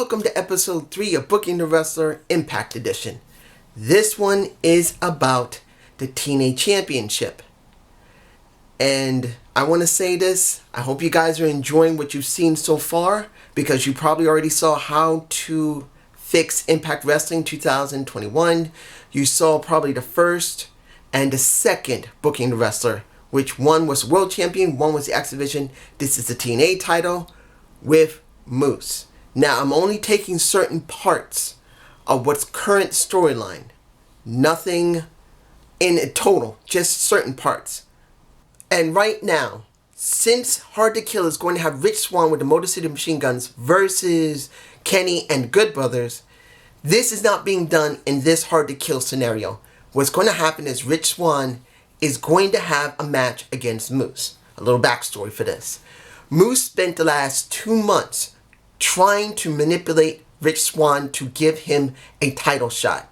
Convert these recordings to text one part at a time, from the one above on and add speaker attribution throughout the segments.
Speaker 1: welcome to episode 3 of Booking the Wrestler Impact Edition. This one is about the TNA Championship. And I want to say this, I hope you guys are enjoying what you've seen so far, because you probably already saw how to fix Impact Wrestling 2021. You saw probably the first and the second Booking the Wrestler, which one was World Champion, one was the X Division. This is the TNA title with Moose. Now, I'm only taking certain parts of what's current storyline. Nothing in total, just certain parts. And right now, since Hard to Kill is going to have Rich Swann with the Motor City Machine Guns versus Kenny and Good Brothers, this is not being done in this Hard to Kill scenario. What's going to happen is Rich Swann is going to have a match against Moose. A little backstory for this. Moose spent the last 2 months trying to manipulate Rich Swann to give him a title shot.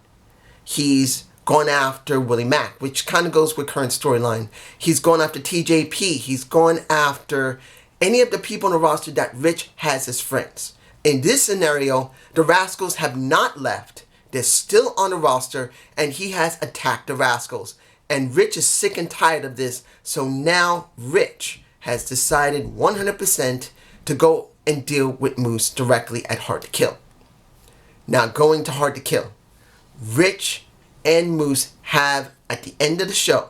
Speaker 1: He's gone after Willie Mack, which kind of goes with current storyline. He's gone after TJP. He's gone after any of the people on the roster that Rich has as friends. In this scenario, the Rascals have not left. They're still on the roster, and he has attacked the Rascals. And Rich is sick and tired of this, so now Rich has decided 100% to go and deal with Moose directly at Hard to Kill. Now, going to Hard to Kill, Rich and Moose have, at the end of the show,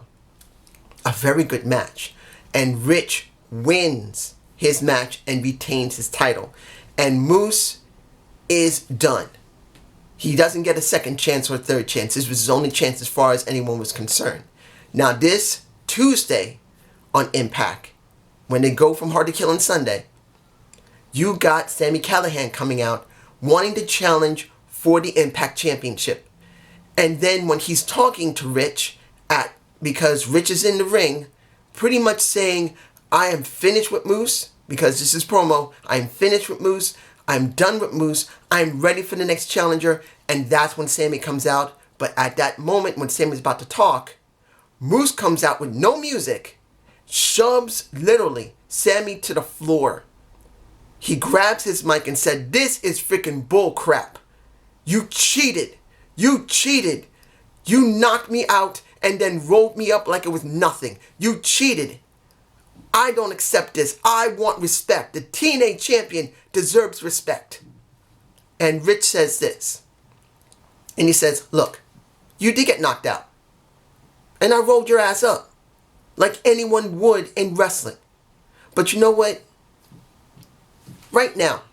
Speaker 1: a very good match. And Rich wins his match and retains his title. And Moose is done. He doesn't get a second chance or a third chance. This was his only chance as far as anyone was concerned. Now, this Tuesday on Impact, when they go from Hard to Kill on Sunday, you got Sami Callihan coming out wanting to challenge for the Impact Championship. And then when he's talking to Rich, because Rich is in the ring, pretty much saying, I am finished with Moose, because this is promo, I'm finished with Moose, I'm done with Moose, I'm ready for the next challenger, and that's when Sami comes out. But at that moment when Sami's about to talk, Moose comes out with no music, shoves literally Sami to the floor. He grabs his mic and said, this is freaking bull crap. You cheated. You cheated. You knocked me out and then rolled me up like it was nothing. You cheated. I don't accept this. I want respect. The TNA champion deserves respect. And Rich says this. And he says, look, you did get knocked out. And I rolled your ass up like anyone would in wrestling. But you know what? Right now,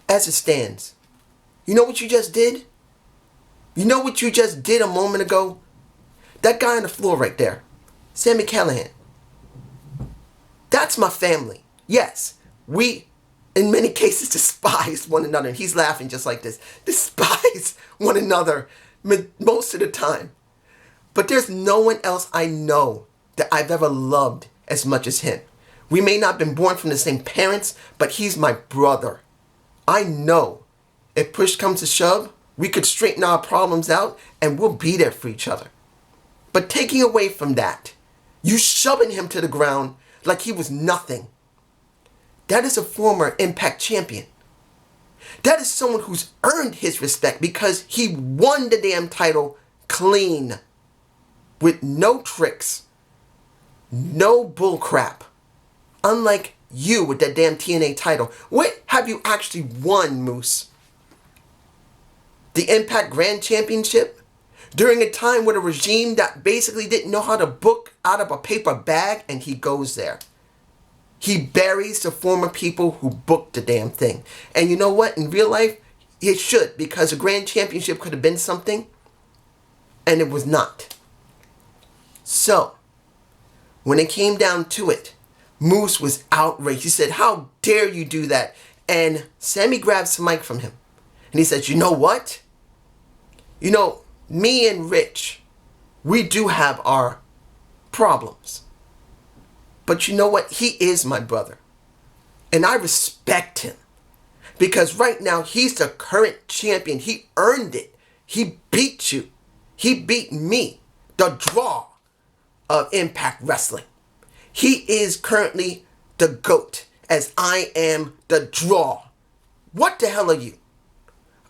Speaker 1: as it stands, you know what you just did? You know what you just did a moment ago? That guy on the floor right there, Sami Callihan. That's my family. Yes, we, in many cases, despise one another. And he's laughing just like this. Despise one another most of the time. But there's no one else I know that I've ever loved as much as him. We may not have been born from the same parents, but he's my brother. I know if push comes to shove, we could straighten our problems out and we'll be there for each other. But taking away from that, you shoving him to the ground like he was nothing. That is a former Impact champion. That is someone who's earned his respect because he won the damn title clean. With no tricks. No bullcrap. Unlike you with that damn TNA title. What have you actually won, Moose? The Impact Grand Championship? During a time with a regime that basically didn't know how to book out of a paper bag, and he goes there. He buries the former people who booked the damn thing. And you know what? In real life, it should, because a Grand Championship could have been something, and it was not. So, when it came down to it, Moose was outraged. He said, how dare you do that? And Sami grabs the mic from him. And he says, you know what? You know, me and Rich, we do have our problems. But you know what? He is my brother. And I respect him. Because right now, he's the current champion. He earned it. He beat you. He beat me. The draw of Impact Wrestling. He is currently the GOAT, as I am the draw. What the hell are you?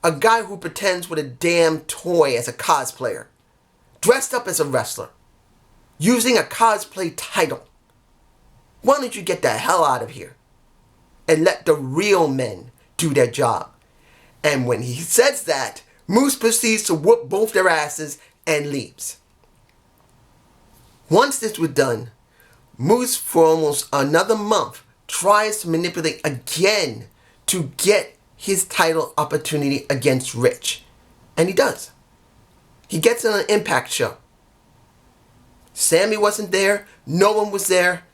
Speaker 1: A guy who pretends with a damn toy as a cosplayer, dressed up as a wrestler, using a cosplay title. Why don't you get the hell out of here and let the real men do their job? And when he says that, Moose proceeds to whoop both their asses and leaves. Once this was done, Moose for almost another month tries to manipulate again to get his title opportunity against Rich. And he does. He gets on an Impact show. Sammy wasn't there, no one was there,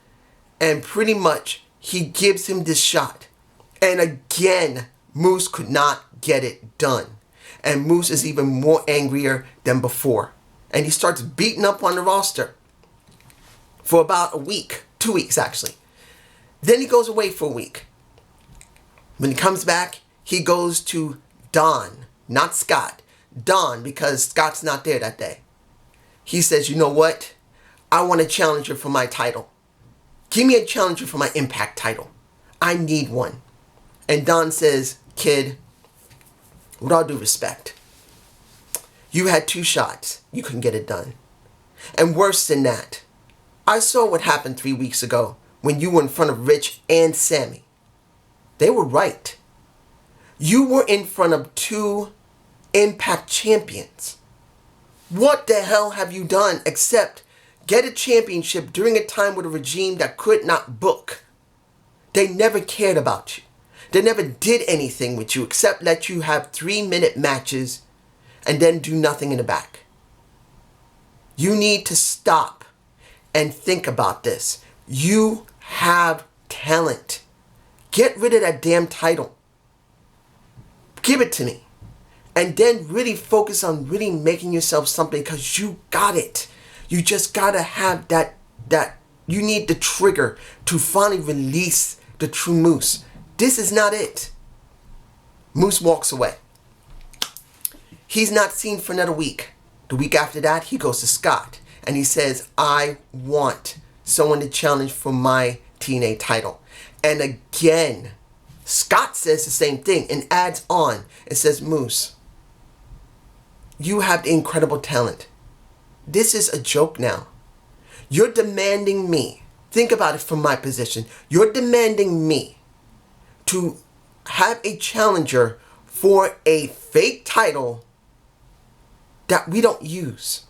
Speaker 1: and pretty much he gives him this shot. And again, Moose could not get it done. And Moose is even more angrier than before. And he starts beating up on the roster for about a week, 2 weeks actually. Then he goes away for a week. When he comes back, he goes to Don, not Scott. Don, because Scott's not there that day. He says, you know what? I want a challenger for my title. Give me a challenger for my Impact title. I need one. And Don says, kid, with all due respect, you had 2 shots. You couldn't get it done. And worse than that, I saw what happened 3 weeks ago when you were in front of Rich and Sammy. They were right. You were in front of 2 Impact champions. What the hell have you done except get a championship during a time with a regime that could not book? They never cared about you. They never did anything with you except let you have 3-minute matches and then do nothing in the back. You need to stop and think about this. You have talent. Get rid of that damn title. Give it to me. And then really focus on really making yourself something, because you got it. You just gotta have that you need the trigger to finally release the true Moose. This is not it. Moose walks away. He's not seen for another week. The week after that, he goes to Scott and he says, I want someone to challenge for my TNA title. And again, Scott says the same thing and adds on and says, Moose, you have incredible talent. This is a joke now. You're demanding me. Think about it from my position. You're demanding me to have a challenger for a fake title that we don't use.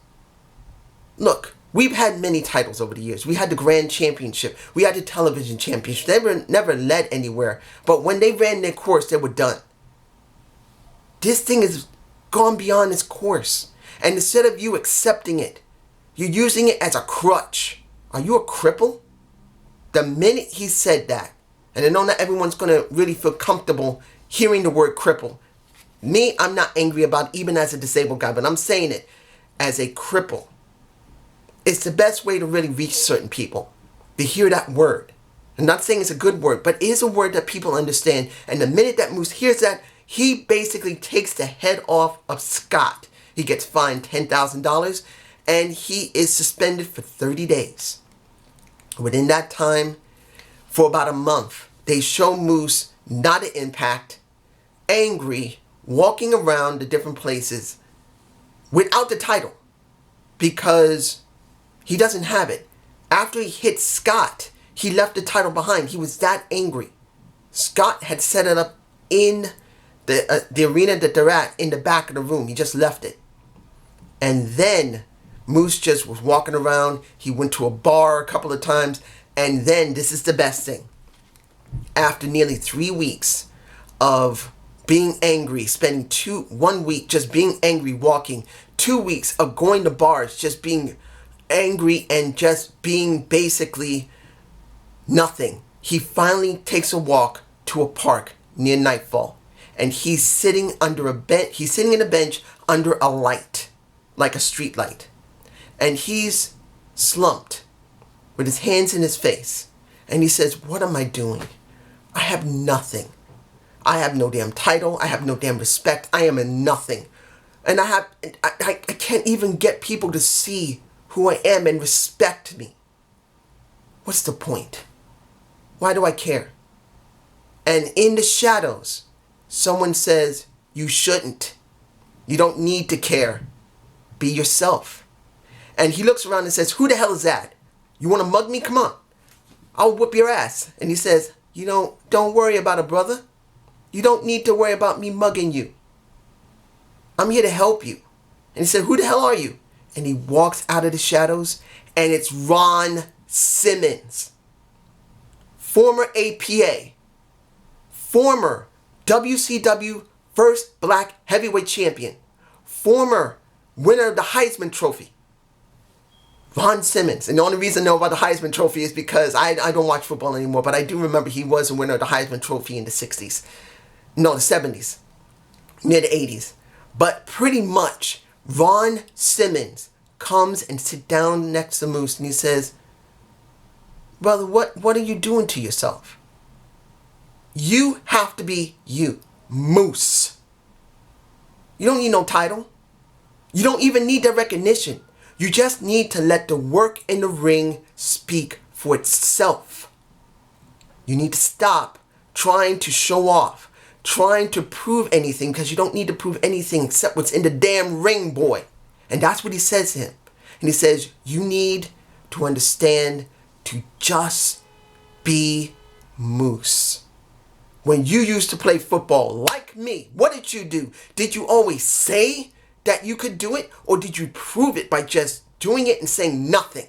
Speaker 1: Look, we've had many titles over the years. We had the Grand Championship. We had the Television Championship. They were never led anywhere. But when they ran their course, they were done. This thing has gone beyond its course. And instead of you accepting it, you're using it as a crutch. Are you a cripple? The minute he said that, and I know not everyone's going to really feel comfortable hearing the word cripple. Me, I'm not angry about it, even as a disabled guy, but I'm saying it as a cripple. It's the best way to really reach certain people, to hear that word. I'm not saying it's a good word, but it is a word that people understand. And the minute that Moose hears that, he basically takes the head off of Scott. He gets fined $10,000 and he is suspended for 30 days. Within that time, for about a month, they show Moose not an Impact, angry, walking around the different places without the title because he doesn't have it. After he hit Scott, he left the title behind. He was that angry. Scott had set it up in the arena that they're at in the back of the room. He just left it. And then Moose just was walking around. He went to a bar a couple of times. And then, this is the best thing. After nearly 3 weeks of being angry, spending 1 week just being angry walking, 2 weeks of going to bars, just being angry and just being basically nothing, he finally takes a walk to a park near nightfall. And he's sitting under a bench. He's sitting in a bench under a light, like a street light. And he's slumped with his hands in his face. And he says, what am I doing? I have nothing. I have no damn title. I have no damn respect. I am a nothing. And I can't even get people to see who I am and respect me. What's the point? Why do I care? And in the shadows, someone says, You shouldn't. You don't need to care. Be yourself. And he looks around and says, who the hell is that? You want to mug me? Come on. I'll whoop your ass. And he says, don't worry about it, brother. You don't need to worry about me mugging you. I'm here to help you. And he said, who the hell are you? And he walks out of the shadows, and it's Ron Simmons, former APA, former WCW first black heavyweight champion, former winner of the Heisman Trophy. Ron Simmons. And the only reason I know about the Heisman Trophy is because I don't watch football anymore, but I do remember he was a winner of the Heisman Trophy in the 60s. No, the 70s. Near the 80s. But pretty much, Ron Simmons comes and sits down next to Moose and he says, brother, what are you doing to yourself? You have to be you. Moose. You don't need no title. You don't even need that recognition. You just need to let the work in the ring speak for itself. You need to stop trying to show off, trying to prove anything, because you don't need to prove anything except what's in the damn ring, boy. And that's what he says to him. And he says, you need to understand to just be Moose. When you used to play football like me, what did you do? Did you always say that you could do it, or did you prove it by just doing it and saying nothing?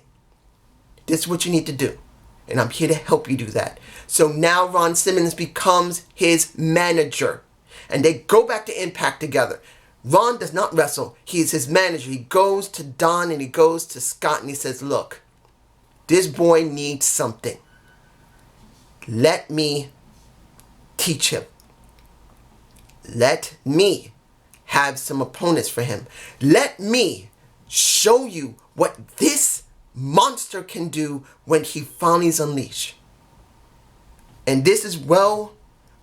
Speaker 1: This is what you need to do. And I'm here to help you do that. So now Ron Simmons becomes his manager. And they go back to Impact together. Ron does not wrestle. He is his manager. He goes to Don and he goes to Scott and he says, look, this boy needs something. Let me teach him. Let me have some opponents for him. Let me show you what this monster can do when he finally is unleashed. And this is well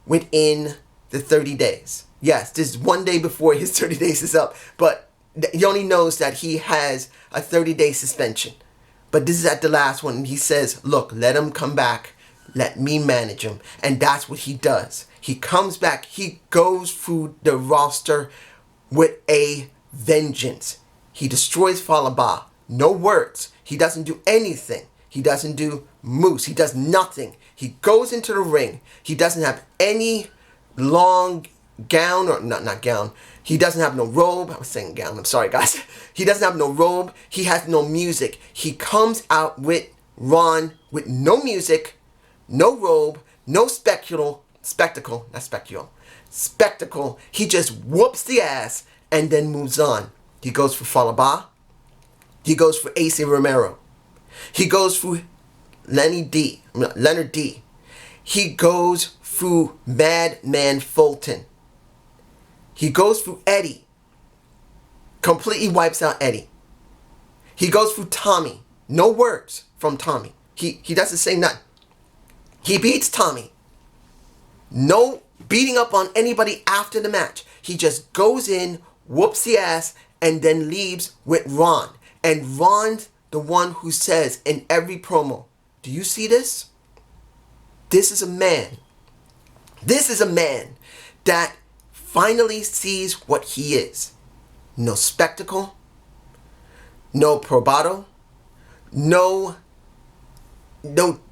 Speaker 1: within the 30 days. Yes, this is one day before his 30 days is up. But he only knows that he has a 30-day suspension. But this is at the last one. And he says, look, let him come back. Let me manage him. And that's what he does. He comes back. He goes through the roster with a vengeance. He destroys Falaba. No words. He doesn't do anything. He doesn't do moose. He does nothing. He goes into the ring. He doesn't have any long gown, or not gown. He doesn't have no robe. I was saying gown. I'm sorry, guys. He doesn't have no robe. He has no music. He comes out with Ron with no music, no robe, no spectacle. He just whoops the ass and then moves on. He goes for Falaba. He goes for AC Romero. He goes for Leonard D. He goes through Madman Fulton. He goes through Eddie. Completely wipes out Eddie. He goes through Tommy. No words from Tommy. He doesn't say nothing. He beats Tommy. No beating up on anybody after the match. He just goes in, whoops the ass, and then leaves with Ron. And Ron's the one who says in every promo, do you see this? This is a man. This is a man that finally sees what he is. No spectacle. No probado. No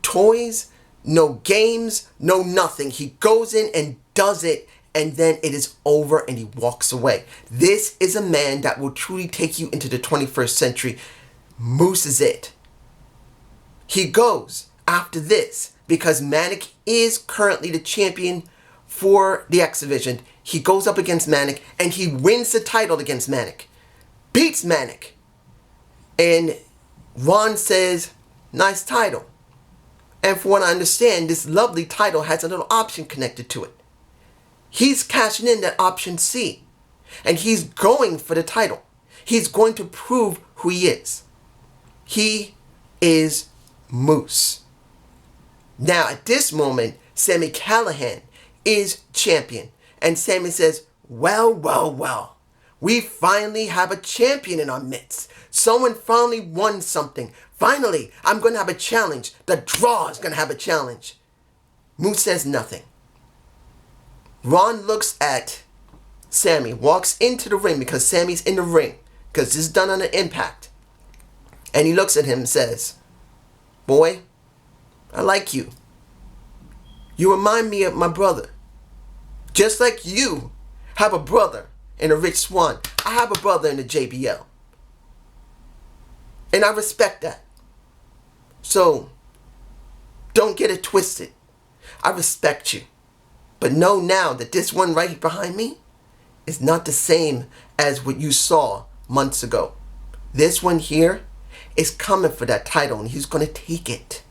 Speaker 1: toys. No games. No nothing. He goes in and does it, and then it is over and he walks away. This is a man that will truly take you into the 21st century. Moose is it. He goes after this because Manic is currently the champion for the X Division. He goes up against Manic and he wins the title against Manic. Beats Manic. And Ron says, nice title. And for what I understand, this lovely title has a little option connected to it. He's cashing in that option C. And he's going for the title. He's going to prove who he is. He is Moose. Now, at this moment, Sami Callihan is champion. And Sami says, well, we finally have a champion in our midst. Someone finally won something. Finally, I'm going to have a challenge. The Draw is going to have a challenge. Moose says nothing. Ron looks at Sammy walks into the ring because Sammy's in the ring because this is done on an Impact. And he looks at him and says, "Boy, I like you. You remind me of my brother. Just like you have a brother in a Rich Swann, I have a brother in the JBL. And I respect that. So, don't get it twisted. I respect you. But know now that this one right behind me is not the same as what you saw months ago. This one here is coming for that title and he's going to take it.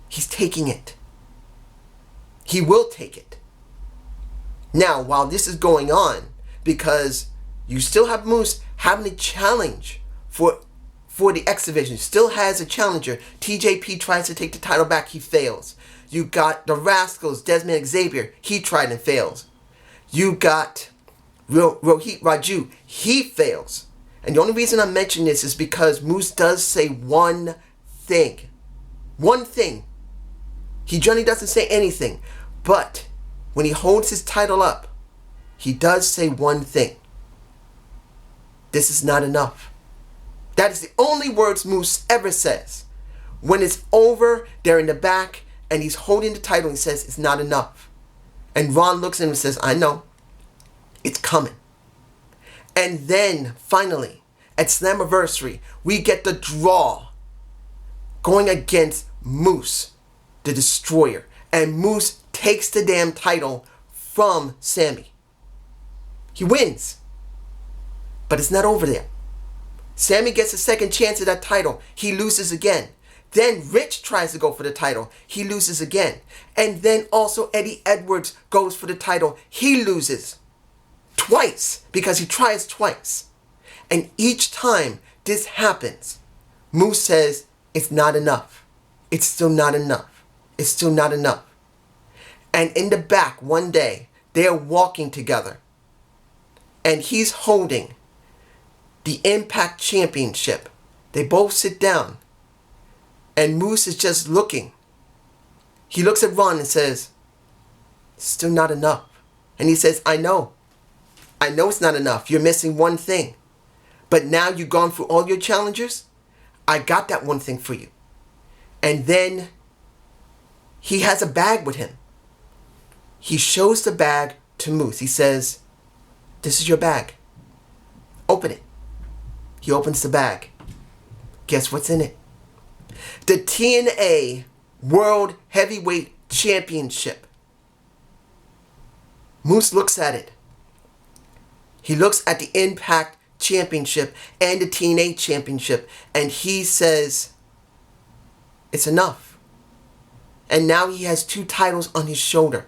Speaker 1: He's taking it. He will take it. Now, while this is going on, because you still have Moose having a challenge for the X Division, still has a challenger. TJP tries to take the title back, he fails. You got the Rascals, Desmond Xavier, he tried and fails. You got Rohit Raju, he fails. And the only reason I mention this is because Moose does say one thing. One thing. He generally doesn't say anything. But when he holds his title up, he does say one thing. This is not enough. That is the only words Moose ever says. When it's over, they're in the back, and he's holding the title and he says, it's not enough. And Ron looks at him and says, I know. It's coming. And then, finally, at Slammiversary, we get the draw going against Moose, the Destroyer. And Moose takes the damn title from Sammy. He wins. But it's not over there. Sammy gets a second chance at that title. He loses again. Then Rich tries to go for the title. He loses again. And then also Eddie Edwards goes for the title. He loses. Twice. Because he tries twice. And each time this happens, Moose says, it's not enough. It's still not enough. It's still not enough. And in the back one day, they're walking together. And he's holding the Impact Championship. They both sit down. And Moose is just looking. He looks at Ron and says, it's still not enough. And he says, I know. I know it's not enough. You're missing one thing. But now you've gone through all your challengers. I got that one thing for you. And then he has a bag with him. He shows the bag to Moose. He says, this is your bag. Open it. He opens the bag. Guess what's in it? The TNA World Heavyweight Championship. Moose looks at it. He looks at the Impact Championship and the TNA Championship, and he says, it's enough. And now he has two titles on his shoulder.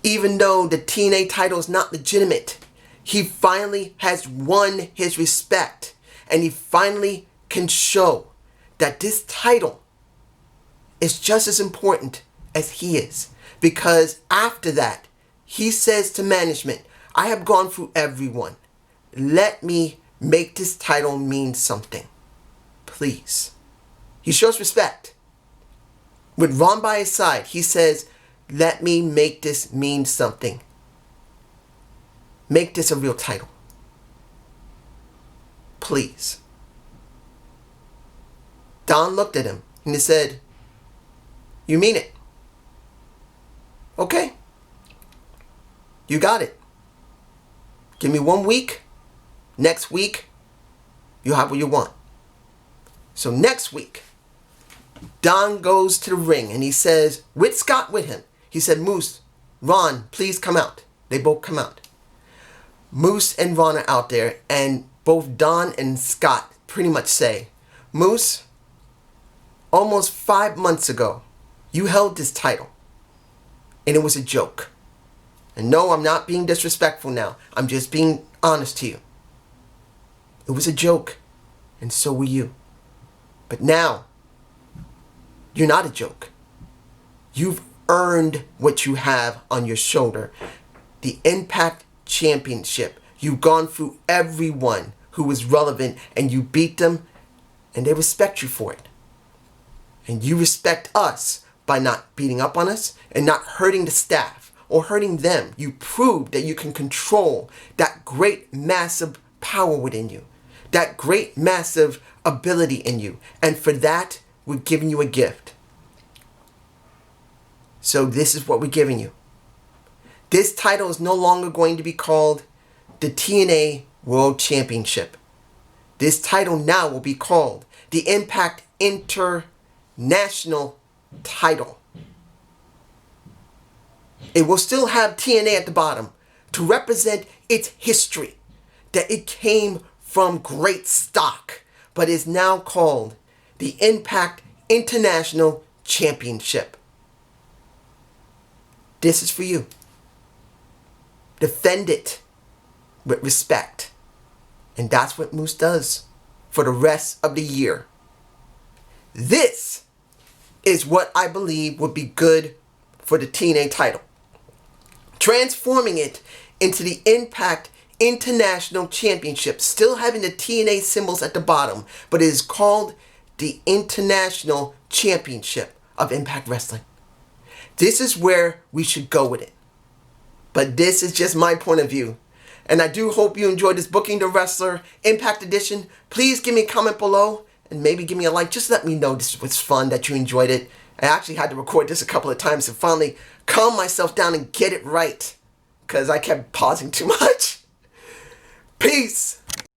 Speaker 1: Even though the TNA title is not legitimate, he finally has won his respect. And he finally can show that this title is just as important as he is. Because after that, he says to management, I have gone through everyone. Let me make this title mean something. Please. He shows respect. With Ron by his side, he says, let me make this mean something. Make this a real title. Please. Don looked at him and he said, you mean it? Okay. You got it. Give me 1 week. Next week, you have what you want. So next week, Don goes to the ring and he says, with Scott with him, he said, Moose, Ron, please come out. They both come out. Moose and Ron are out there, and both Don and Scott pretty much say, Moose, almost 5 months ago, you held this title, and it was a joke. And no, I'm not being disrespectful now. I'm just being honest to you. It was a joke, and so were you. But now, you're not a joke. You've earned what you have on your shoulder. The Impact Championship. You've gone through everyone who was relevant and you beat them, and they respect you for it. And you respect us by not beating up on us and not hurting the staff or hurting them. You proved that you can control that great massive power within you, that great massive ability in you. And for that, we're giving you a gift. So this is what we're giving you. This title is no longer going to be called the TNA World Championship. This title now will be called the Impact International title. It will still have TNA at the bottom to represent its history, that it came from great stock, but is now called the Impact International Championship. This is for you. Defend it with respect. And that's what Moose does for the rest of the year. This is what I believe would be good for the TNA title. Transforming it into the Impact International Championship, still having the TNA symbols at the bottom, but it is called the International Championship of Impact Wrestling. This is where we should go with it. But this is just my point of view. And I do hope you enjoyed this Booking the Wrestler Impact Edition. Please give me a comment below and maybe give me a like. Just let me know this was fun, that you enjoyed it. I actually had to record this a couple of times to finally calm myself down and get it right, because I kept pausing too much. Peace.